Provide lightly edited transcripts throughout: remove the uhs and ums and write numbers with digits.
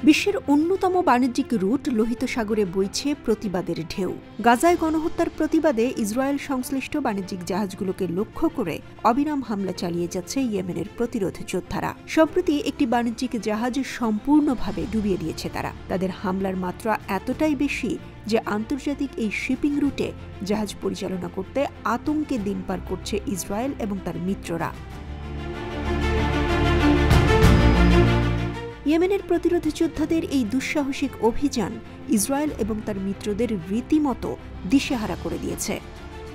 বিশ্বের অন্যতম বাণিজ্যিক রুট লোহিত সাগরে বইছে প্রতিবাদের ঢেউ। গাজায় গণহত্যার প্রতিবাদে ইসরায়েল সংশ্লিষ্ট বাণিজ্যিক জাহাজগুলোকে লক্ষ্য করে অবিরাম হামলা চালিয়ে যাচ্ছে ইয়েমেনের প্রতিরোধ যোদ্ধারা। সম্প্রতি একটি বাণিজ্যিক জাহাজ সম্পূর্ণভাবে ডুবিয়ে দিয়েছে তারা। তাদের হামলার মাত্রা এতটাই বেশি যে আন্তর্জাতিক এই শিপিং রুটে জাহাজ পরিচালনা করতে আতঙ্কে দিন পার করছে ইসরায়েল এবং তার মিত্ররা। ইয়েমেনের প্রতিরোধ যোদ্ধাদের এই দুঃসাহসিক অভিযান ইসরায়েল এবং তার মিত্রদের রীতিমতো দিশেহারা করে দিয়েছে।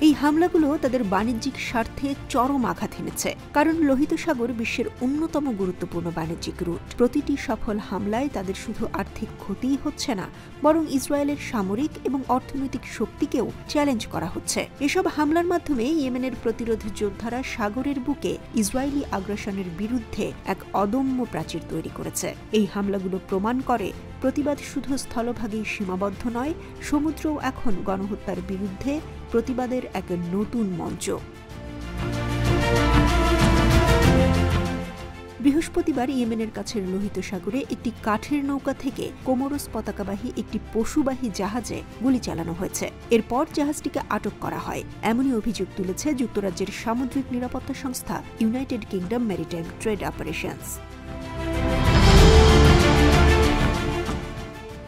এই হামলাগুলো তাদের বাণিজ্যিক স্বার্থে চরম আঘাত এনেছে, কারণ লোহিত সাগর বিশ্বের অন্যতম গুরুত্বপূর্ণ বাণিজ্যিক রুট। প্রতিটি সফল হামলায় তাদের শুধু আর্থিক ক্ষতিই হচ্ছে না, বরং ইসরায়েলের সামরিক এবং অর্থনৈতিক শক্তিকেও চ্যালেঞ্জ করা হচ্ছে। এসব হামলার মাধ্যমে ইয়েমেনের প্রতিরোধ যোদ্ধারা সাগরের বুকে ইসরায়েলি আগ্রাসনের বিরুদ্ধে এক অদম্য প্রাচীর তৈরি করেছে। এই হামলাগুলো প্রমাণ করে প্রতিবাদ শুধু স্থলভাগেই সীমাবদ্ধ নয়, সমুদ্রও এখন গণহত্যার বিরুদ্ধে প্রতিবাদের এক নতুন মঞ্চ। বৃহস্পতিবার ইয়েমেনের কাছের লোহিত সাগরে একটি কাঠের নৌকা থেকে কোমোরস পতাকাবাহী একটি পশুবাহী জাহাজে গুলি চালানো হয়েছে। এরপর জাহাজটিকে আটক করা হয়, এমনই অভিযোগ তুলেছে যুক্তরাজ্যের সামুদ্রিক নিরাপত্তা সংস্থা United kingdom maritime trade operations.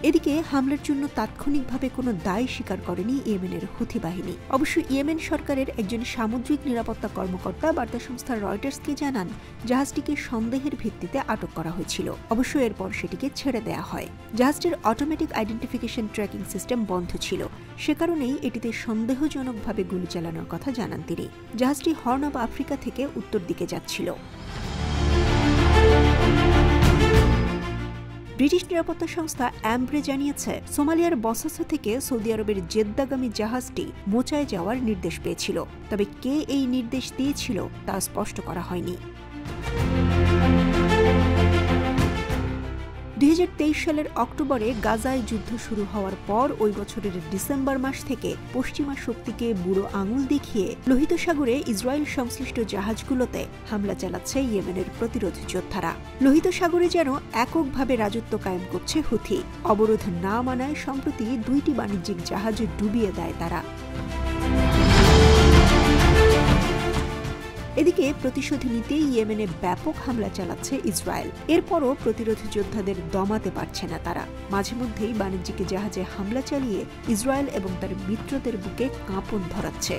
এদিকে হামলার জন্য তাৎক্ষণিকভাবে কোনো দায় স্বীকার করেনি ইয়েমেনের হুথি বাহিনী। অবশ্য ইয়েমেন সরকারের একজন সামুদ্রিক নিরাপত্তা কর্মকর্তা বার্তা সংস্থা রয়টার্সকে জানান, জাহাজটিকে সন্দেহের ভিত্তিতে আটক করা হয়েছিল। অবশ্য এরপর সেটিকে ছেড়ে দেয়া হয়। জাহাজটির অটোমেটিক আইডেন্টিফিকেশন ট্র্যাকিং সিস্টেম বন্ধ ছিল, সে কারণেই এটিতে সন্দেহজনকভাবে গুলি চালানোর কথা জানান তিনি। জাহাজটি হর্ন অব আফ্রিকা থেকে উত্তর দিকে যাচ্ছিল। ব্রিটিশ নিরাপত্তা সংস্থা অ্যামব্রে জানিয়েছে, সোমালিয়ার বসাসো থেকে সৌদি আরবের জেদ্দাগামী জাহাজটি মোচায় যাওয়ার নির্দেশ পেয়েছিল, তবে কে এই নির্দেশ দিয়েছিল তা স্পষ্ট করা হয়নি। 2023 সালের অক্টোবরে গাজায় যুদ্ধ শুরু হওয়ার পর ওই বছরের ডিসেম্বর মাস থেকে পশ্চিমা শক্তিকে বুড়ো আঙুল দেখিয়ে লোহিত সাগরে ইসরায়েল সংশ্লিষ্ট জাহাজগুলোতে হামলা চালাচ্ছে ইয়েমেনের প্রতিরোধ যোদ্ধারা। লোহিত সাগরে যেন এককভাবে রাজত্ব কায়েম করছে হুথি। অবরোধ না মানায় সম্প্রতি 2টি বাণিজ্যিক জাহাজ ডুবিয়ে দেয় তারা। এদিকে প্রতিশোধ নিতে ইয়েমেনে ব্যাপক হামলা চালাচ্ছে ইসরায়েল। এরপরও প্রতিরোধ যোদ্ধাদের দমাতে পারছে না তারা। মাঝে মধ্যেই বাণিজ্যিক জাহাজে হামলা চালিয়ে ইসরায়েল এবং তার মিত্রদের বুকে কাঁপন ধরাচ্ছে।